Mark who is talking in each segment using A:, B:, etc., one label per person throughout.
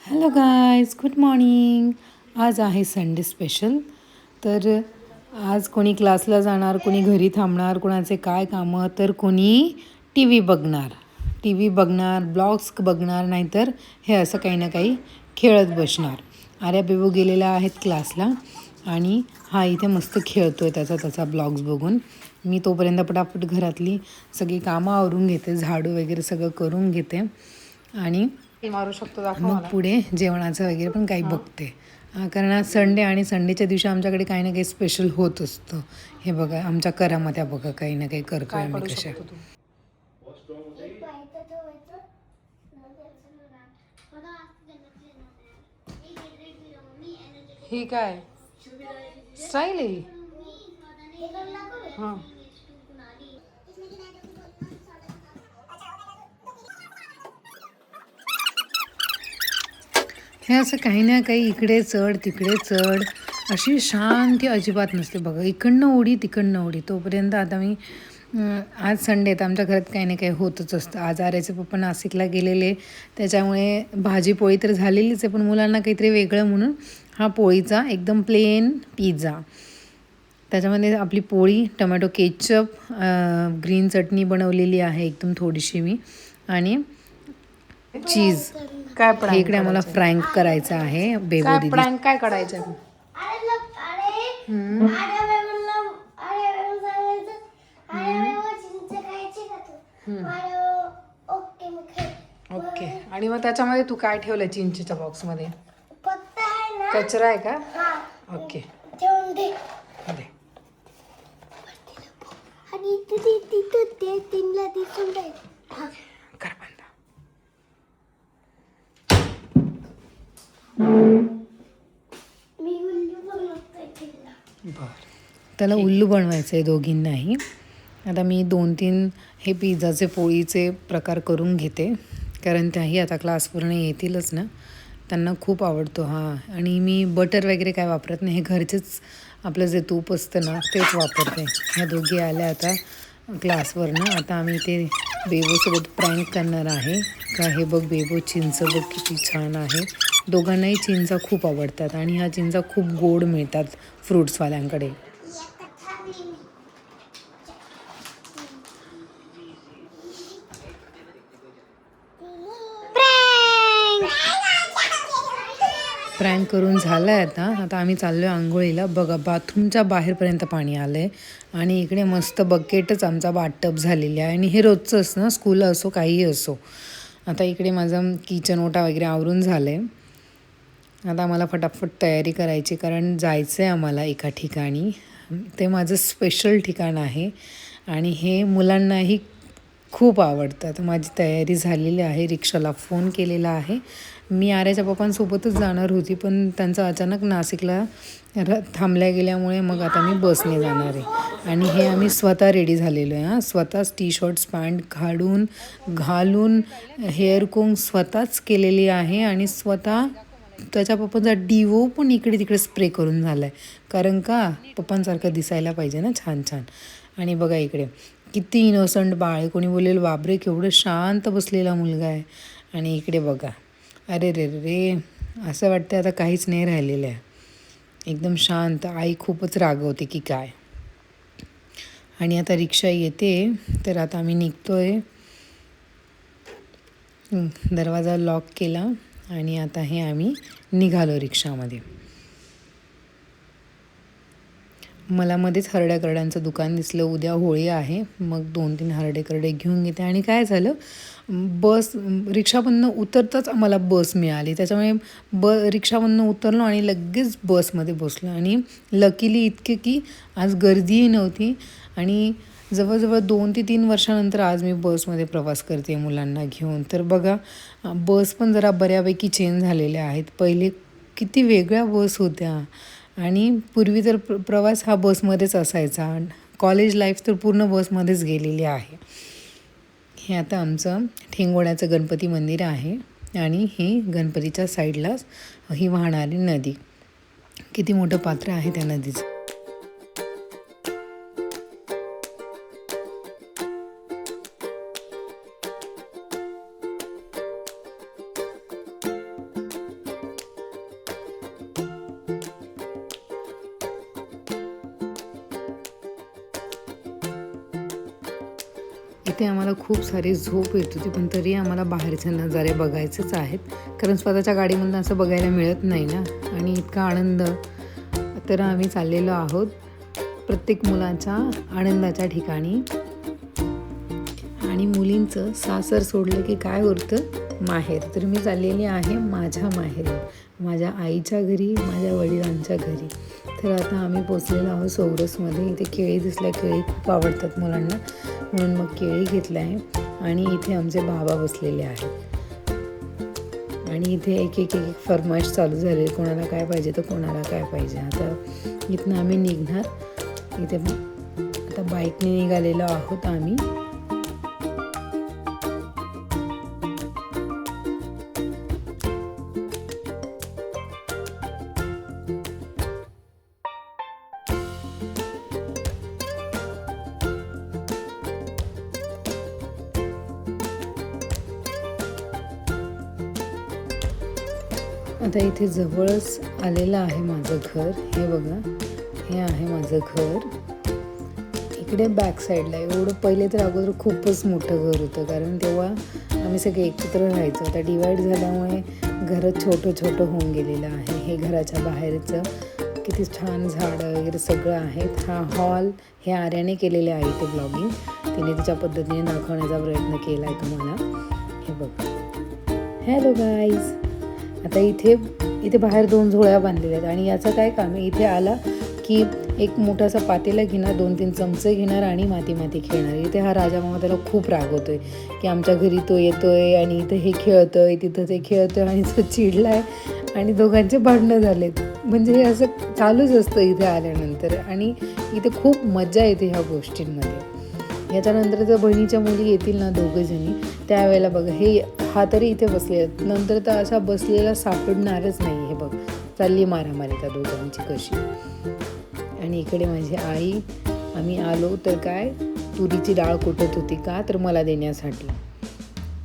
A: Hello guys, good morning. आज आहे Sunday special. तर आज कोणी क्लासला जाणार, कोणी घरी थांबणार, कोणाचे काय कामं, तर कोणी टी व्ही बघणार, ब्लॉग्स बघणार, नाहीतर हे असं काही ना काही खेळत बसणार. आर्या बेबू गेलेला आहेत क्लासला आणि हा इथे मस्त खेळतो आहे त्याचा ब्लॉग्स बघून. मी तोपर्यंत पटापट घरातली सगळी कामं आवरून घेते, झाडू वगैरे सगळं करून घेते आणि
B: मारू शकतो, दाखव
A: मग
B: मला.
A: पुढे जेवणाचं वगैरे पण काही बघते. कारण आज संडे आणि संडेच्या दिवशी आमच्याकडे काही ना काही स्पेशल होत असतं. हे बघा आमच्या करामध्ये बघा काही ना काही करतोय
B: काय
A: आम्ही
B: करू
A: कशा.
B: शकतो तू? ही काय स्टाईल आहे ही? हां.
A: हे असं काही ना काही इकडे चढ तिकडे चढ, अशी शांती अजिबात नसते बघा. इकडनं उडी तिकडनं उडी. तोपर्यंत आता मी आज संडे तर आमच्या घरात काही ना काही होतच असतं. आज आर्याचे पप्पा नाशिकला गेलेले, त्याच्यामुळे भाजी पोळी तर झालेलीच आहे, पण मुलांना काहीतरी वेगळं म्हणून हा पोळीचा एकदम प्लेन पिझ्झा. त्याच्यामध्ये आपली पोळी, टोमॅटो केचप, ग्रीन चटणी बनवलेली आहे एकदम थोडीशी मी, आणि चीज.
B: काय
A: हे
B: प्रँक
A: इकडे आम्हाला
B: करायचंय?
A: फ्रँक करायचं आहे बेबो
B: काय
A: दिदी.
B: प्रँक काय काढायचंय? ओके. आणि मग त्याच्यामध्ये तू काय ठेवलंय चिंचेच्या बॉक्समध्ये? कचरा आहे का? ओके. दे. कर बंद.
A: बरं, त्याला उल्लू बनवायचं आहे दोघींनाही. आता मी 2-3 हे पिझ्झाचे पोळीचे प्रकार करून घेते, कारण त्याही आता क्लासवरून येतीलच ना, त्यांना खूप आवडतो हा. आणि मी बटर वगैरे काय वापरत नाही, हे घरचेच आपलं जे तूप असतं ना तेच वापरते. ह्या दोघी आल्या आता क्लासवरनं. आता आम्ही ते बेबोसोबत प्रँक करणार आहे का. हे बघ बेबो, चिंच बघ किती छान आहे. दोघांनाही चिंचा खूप आवडतात आणि ह्या चिंचा खूप गोड मिळतात फ्रुट्सवाल्यांकडे. प्रँक करून झालं आहे आता आम्ही चाललो आहे आंघोळीला. बघा बाथरूमच्या बाहेरपर्यंत पाणी आलं आहे आणि इकडे मस्त बकेटच आमचा बाथटब झालेली आहे. आणि हे रोजचं असतं ना, स्कूल असो काहीही असो. आता इकडे माझं किचन ओटा वगैरे आवरून झालं आहे. आता आम्हाला फटाफट तयारी करायची, कारण जायचं आहे आम्हाला एका ठिकाणी. ते माझं स्पेशल ठिकाण आहे आणि हे मुलांनाही खूप आवडतं. आता माझी तयारी झालेली आहे, रिक्षाला फोन केलेला आहे. मी आर्याच्या पप्पांसोबतच जाणार होती, पण त्यांचं अचानक नाशिकला थांबल्या गेल्यामुळे मग आता मी बसने जाणार आहे. आणि हे आम्ही स्वतः रेडी झालेलो आहे. स्वतःच टी शर्ट्स पॅन्ट घालून हेअर कोंग स्वतःच केलेली आहे आणि स्वतः त्याच्या पप्पांचा डिवो पण इकडे तिकडे स्प्रे करून झाला आहे, कारण का पप्पांसारखं दिसायला पाहिजे ना छान छान. आणि बघा इकडे किती इनोसंट बाळ आहे. कोणी बोलेल बापरे केवढं शांत बसलेला मुलगा आहे. आणि इकडे बघा, अरे रे रे, असं वाटतं आता काहीच नाही राहिलेलं आहे, एकदम शांत. आई खूपच रागवते की काय. आणि आता रिक्षा येते, तर आता आम्ही निघतो आहे. दरवाजा लॉक केला आणि आता हे आम्ही निघालो रिक्षामध्ये. मला मध्येच हरड्या करड्यांचं दुकान दिसलं. उद्या होळी आहे, मग 2-3 हरडे करडे घेऊन घेते. आणि काय झालं, रिक्षामधनं उतरताच आम्हाला बस मिळाली, त्याच्यामुळे रिक्षामधनं उतरलो आणि लगेच बसमध्ये बसलो. आणि लकीली इतके की आज गर्दीही नव्हती आणि जवळजवळ 2 ते 3 वर्षानंतर आज मी बसमध्ये प्रवास करते मुलांना घेऊन. तर बघा, बस पण जरा बऱ्यापैकी चेंज झालेल्या आहेत. पहिले किती वेगळ्या बस होत्या आणि पूर्वी तर प्रवास हा बसमध्येच असायचा. कॉलेज लाईफ तर पूर्ण बसमध्येच गेलेली आहे. हे आता आमचं ठेंगोड्याचं गणपती मंदिर आहे आणि हे गणपतीच्या साईडलाच ही वाहणारी नदी. किती मोठं पात्र आहे त्या नदीचं. इथे आम्हाला खूप सारी झोप येत होती, पण तरी आम्हाला बाहेरचे नजारे बघायचेच आहेत, कारण स्वतःच्या गाडीमधून असं बघायला मिळत नाही ना. आणि इतका आनंद. तर आम्ही चाललेलो आहोत प्रत्येक मुलाच्या आनंदाच्या ठिकाणी. आणि मुलींचं सासर सोडलं की काय उरतं, माहेर. तर मी चाललेली आहे माझ्या माहेरी, माझ्या आईच्या घरी, माझ्या वडिलांच्या घरी. तर आता आम्ही पोचलेलो आहोत सौरसमध्ये. इथे केळी दिसल्या, केळी खूप आवडतात मुलांना, म्हणून मग केळी घेतलं आहे. आणि इथे आमचे बाबा बसलेले आहेत. आणि इथे एक एक एक फरमाईश चालू झाली, कोणाला काय पाहिजे तर कोणाला काय पाहिजे. आता इथनं आम्ही निघणार. इथे आता बाईकने निघालेलो आहोत आम्ही. आता इथे जवळच आलेलं आहे माझं घर. हे बघा, हे आहे माझं घर. इकडे बॅक साईडला. एवढं पहिले तर अगोदर खूपच मोठं घर होतं, कारण तेव्हा आम्ही सगळे एकत्र राहायचो. आता डिवाईड झाल्यामुळे घर छोटं छोटं होऊन गेलेलं आहे. हे घराच्या बाहेरचं किती छान झाडं वगैरे सगळं आहेत. हा हॉल हे आर्याने केलेले आहे इथे ब्लॉगिंग. तिने तिच्या पद्धतीने दाखवण्याचा प्रयत्न केला आहे तुम्हाला. हे बघा. Hello guys. आता इथे बाहेर 2 झोळ्या बांधलेल्या आहेत. आणि याचं काय काम आहे, इथे आला की एक मोठासा पातेला घेणार, 2-3 चमचे घेणार आणि माती खेळणार. इथे हा राजा मामा त्याला खूप रागवतोय की आमच्या घरी तो येतोय आणि इथं हे खेळतोय, तिथं ते खेळतोय, आणि तो चिडलाय आणि दोघांचे भांडणं झालेत. म्हणजे हे असं चालूच असतं इथे आल्यानंतर. आणि इथे खूप मजा येते ह्या गोष्टींमध्ये. ह्याच्यानंतर जर बहिणीच्या मुली येतील ना, दोघंजणी, त्यावेळेला बघा, हा तरी इथे बसले, नंतर तर असा बसलेला सापडणारच नाही. हे बघ, चालली मारामारी त्या दोघांची कशी. आणि इकडे माझी आई. आम्ही आलो तर काय, तुरीची डाळ कुटत होती, का तर मला देण्यासाठी.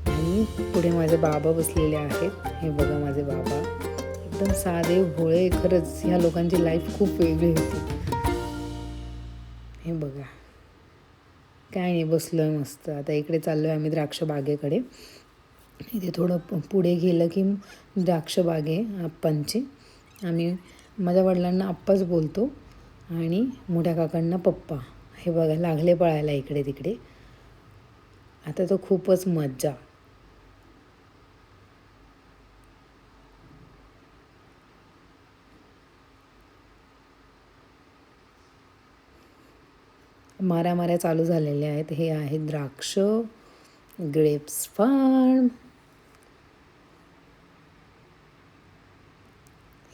A: आणि पुढे माझे बाबा बसलेले आहेत. हे बघा माझे बाबा, एकदम साधे भोळे. खरंच ह्या लोकांची लाईफ खूप वेगळी होती. हे बघा, काय नाही, बसलोय मस्त. आता इकडे चाललो आहे आम्ही द्राक्ष बागेकडे. इथे थोडं पुढे गेलं की द्राक्ष बागे आप्पांची. आम्ही माझ्या वडिलांना आप्पाच बोलतो आणि मोठ्या काकांना पप्पा. हे बघा, लागले पळायला इकडे तिकडे. आता तो खूपच मज्जा. माऱ्या चालू झालेल्या आहेत. हे आहे द्राक्ष, ग्रेप्स फार्म.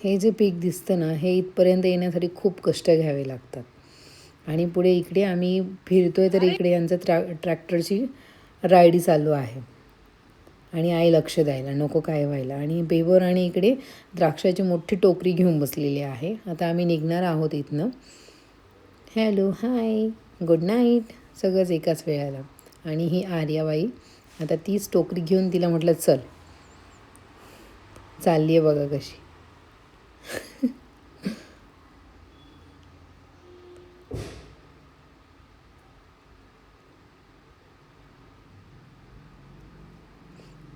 A: हे जे पीक दिसतं ना, हे इथपर्यंत येण्यासाठी खूप कष्ट घ्यावे लागतात. आणि पुढे इकडे आम्ही फिरतोय तर इकडे यांचं ट्रॅक्टरची राईडी चालू आहे. आणि आई लक्ष द्यायला नको काय व्हायला. आणि बेबर आणि इकडे द्राक्षाची मोठी टोकरी घेऊन बसलेली आहे. आता आम्ही निघणार आहोत इथनं. हॅलो, हाय, गुड नाईट, सगळंच एकाच वेळेला. आणि ही आर्याबाई, आता तीच टोकरी घेऊन तिला म्हटलं चल. चालली आहे बघा कशी.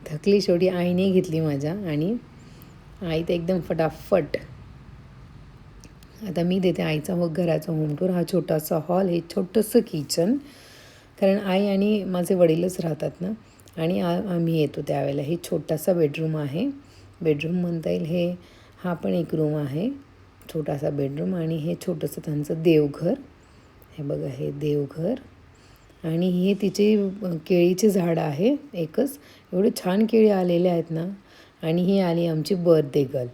A: थकली शेवटी. आईने घेतली माझ्या, आणि आई तर एकदम फटाफट. आता मी देते आईचा घराचा होम टूर. हा छोटासा हॉल, हे छोटंसं किचन, कारण आई आणि माझे वडीलच राहतात ना, आणि आम्ही येतो त्यावेळेला. हे छोटासा बेडरूम आहे, बेडरूम म्हणता येईल. हा पण एक रूम आहे, छोटासा बेडरूम. आणि हे छोटंसं त्यांचं देवघर. हे बघा, हे देवघर. आणि हे तिचे केळीचे झाड आहे एकच. एवढे छान केळी आलेले आहेत ना. आणि ही आली आमची बर्थडे गर्ल.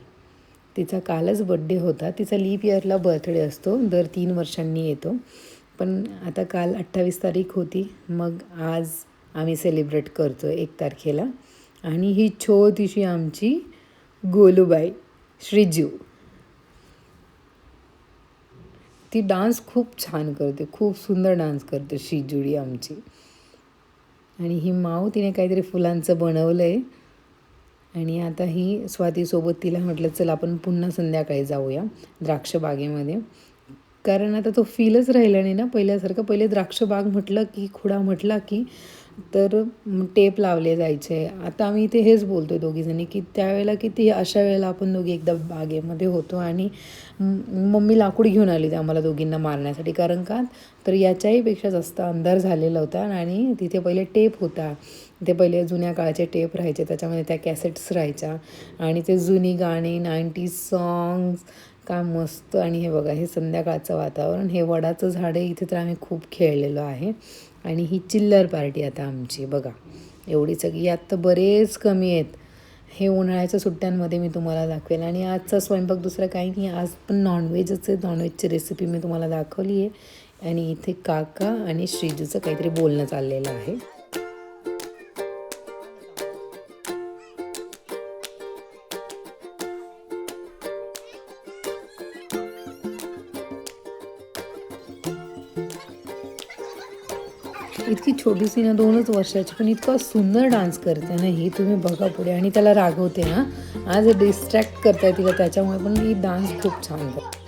A: तिचा कालच बड्डे होता. तिचा लीप इयरला बर्थडे असतो, दर 3 वर्षांनी येतो. पण आता काल 28 तारीख होती, मग आज आम्ही सेलिब्रेट करतो 1 तारखेला. आणि ही छोटीशी आमची गोलूबाई, श्रीजू. ती डान्स खूप छान करते, खूप सुंदर डान्स करते श्रीजूडी आमची. आणि ही माऊ, तिने काहीतरी फुलांचं बनवलं आहे. आणि आता ही स्वातीसोबत, तिला म्हटलं चल आपण पुन्हा संध्याकाळी जाऊया द्राक्ष बागेमध्ये, कारण आता तो फीलच राहिला नाही ना पहिल्यासारखं. पहिले द्राक्ष बाग म्हटलं की, खुडा म्हटला की तर टेप लावले जायचे. आता आम्ही इथे हेच बोलतो आहे दोघीजणी की त्यावेळेला किती अशा वेळेला आपण दोघी एकदा बागेमध्ये होतो आणि मम्मी लाकूड घेऊन आली होती आम्हाला दोघींना मारण्यासाठी. कारण का तर याच्याही पेक्षा जास्त अंधार झालेला होता आणि तिथे पहिले टेप होता. ते पहिले जुन्या काळाचे टेप राहायचे, त्याच्यामध्ये त्या कॅसेट्स राहायच्या आणि ते जुनी गाणी 90s सॉंग्स काय मस्त. आणि हे बघा हे संध्याकाळचं वातावरण, हे वडाचं झाड आहे इथे तर आम्ही खूप खेळलेलो आहे. आणि ही चिल्लर पार्टी आता आमची बघा एवढी सगळी. यात तर बरेच कमी आहेत. हे उन्हाळ्याच्या सुट्ट्यांमध्ये मी तुम्हाला दाखवेल. आणि आजचा स्वयंपाक दुसरा काही नाही, आज पण नॉनव्हेजच आहे. नॉनव्हेजची रेसिपी मी तुम्हाला दाखवली आहे. आणि इथे काका आणि श्रीजूचं काहीतरी बोलणं चाललेलं आहे. इतकी छोटीशी ना 2च वर्षाची पण इतका सुंदर डान्स करते ना ही, तुम्ही बघा पुढे. आणि त्याला रागवते ना, आज डिस्ट्रॅक्ट करताय तिला, त्याच्यामुळे पण ही डान्स खूप छान करते.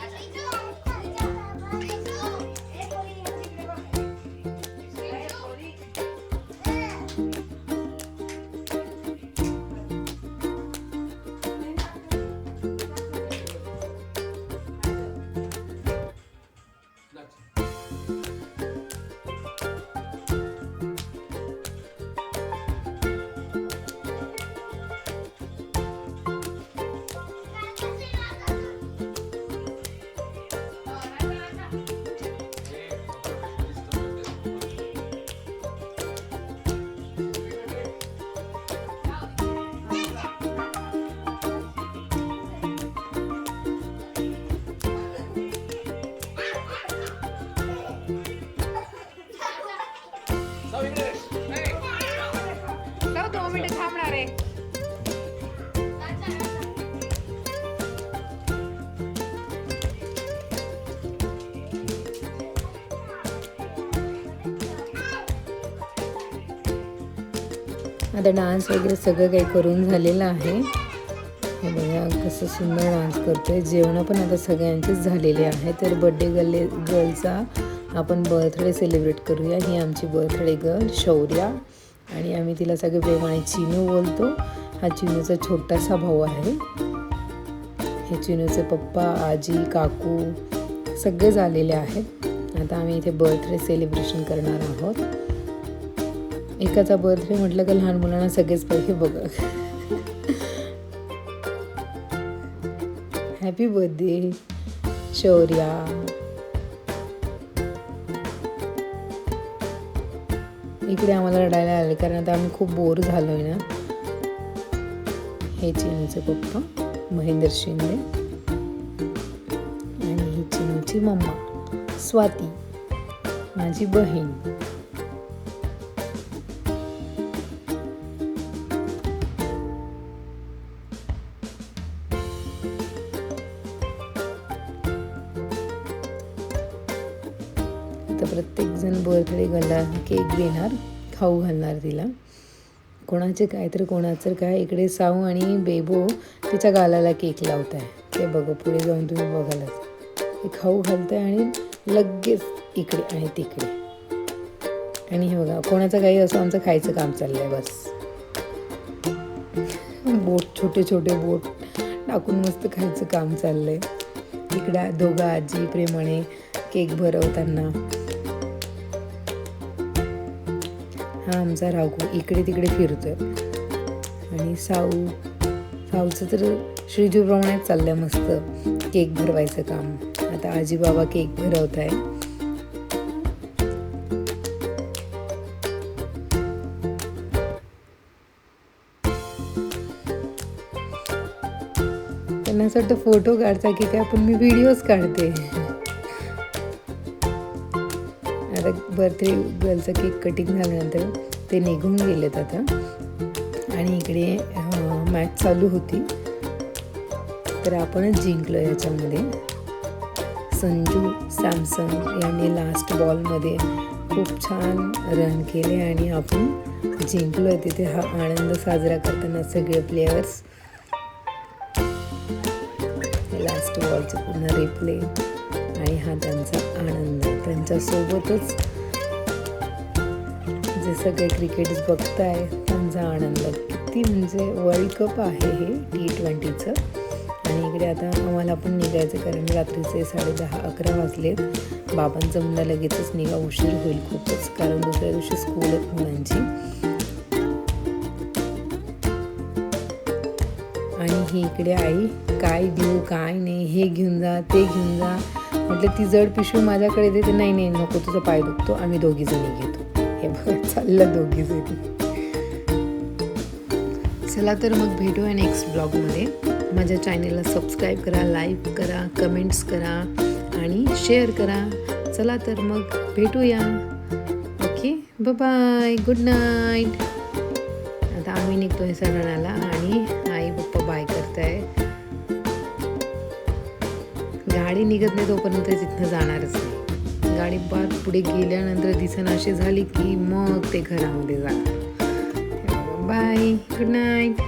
A: आता डान्स वगैरे सगळं काही करून झालेलं आहे. हे बघा कसं सुंदर डान्स करतोय. जेवणं पण आता सगळ्यांचीच झालेली आहे. तर बड्डे गर्लचा आपण बर्थडे सेलिब्रेट करूया. ही आमची बर्थडे गर्ल शौर्या आणि आम्ही तिला सगळे प्रेमाने चिनू बोलतो. हा चिनूचा छोटासा भाऊ आहे. हे चिनूचे पप्पा, आजी, काकू सगळे झालेले आहेत. आता आम्ही इथे बर्थडे सेलिब्रेशन करणार आहोत. एकाचा बर्थडे म्हटलं का लहान मुलांना सगळेच पाहिजे बघा. Happy birthday Shaurya. इकडे आम्हाला रडायला आले कारण आता आम्ही खूप बोर झालोय ना. हे चिनूचे पप्पा महेंद्र शिंदे आणि ही चिनूची मम्मा स्वाती माझी बहीण. प्रत्येकजण बर्थडे गर्लला केक देणार, खाऊ घालणार तिला. कोणाचे काय तर कोणाचं काय. इकडे साऊ आणि बेबो तिच्या गालाला केक लावत आहे. ते बघा पुढे जाऊन तुम्ही बघायला ते खाऊ घालत आहे आणि लगेच इकडे आणि तिकडे. आणि हे बघा कोणाचं काही असं आमचं खायचं काम चाललं आहे बस. बोट छोटे छोटे बोट टाकून मस्त खायचं काम चाललं आहे. इकडे दोघं आजी प्रेमाने केक भरवताना. हा आमचा राघू इकडे तिकडे फिरतोय आणि साऊचं तर श्रीजूप्रमाणेच चाललंय मस्त केक भरवायचं काम. आता आजी बाबा केक भरवत आहे. त्यांना असं वाटतं फोटो काढता की काय, पण मी व्हिडिओज काढते. आता बर्थडे गर्लचं केक कटिंग झाल्यानंतर ते निघून गेलेत आता. आणि इकडे मॅच चालू होती तर आपणच जिंकलो याच्यामध्ये. संजू सॅमसन यांनी लास्ट बॉलमध्ये खूप छान रन केले आणि आपण जिंकलो आहे. तिथे हा आनंद साजरा करताना सगळे प्लेयर्स. लास्ट बॉलचे पूर्ण रिप्ले आणि हा त्यांचा आनंद. त्यांच्यासोबतच जे जे सगळे क्रिकेट्स बघताय त्यांचा आनंद किती, म्हणजे वर्ल्ड कप आहे हे T20चं. आणि इकडे आता आम्हाला पण निघायचं, कारण रात्रीचे 10:30-11 वाजलेत. बाबांचं म्हणणं लगेचच निघा, उशीर होईल खूपच, कारण दुसऱ्या दिवशी स्कूल आहेत मुलांची. आणि ही इकडे आई काय देऊ काय नाही, हे घेऊन जा ते घेऊन जा. म्हटलं ती जड पिशवी माझ्याकडे देते, नाही नाही नको तुझा पाय दुखतो, आम्ही दोघी जणी घेतो. हे बघा चाललं दोघी जणी. चला तर मग भेटूया नेक्स्ट ब्लॉगमध्ये. माझ्या चॅनेलला सबस्क्राईब करा, लाईक करा, कमेंट्स करा आणि शेअर करा. चला तर मग भेटूया. Okay bye, good night. आता आम्ही निघतोय सणाला आणि आई पप्पा बाय करताय. गाडी निघत नाही तोपर्यंत तिथनं जाणारच नाही. गाडी बार पुढे गेल्यानंतर दिसेनाशी झाली की मग ते घरामध्ये जाणार. Bye, good night.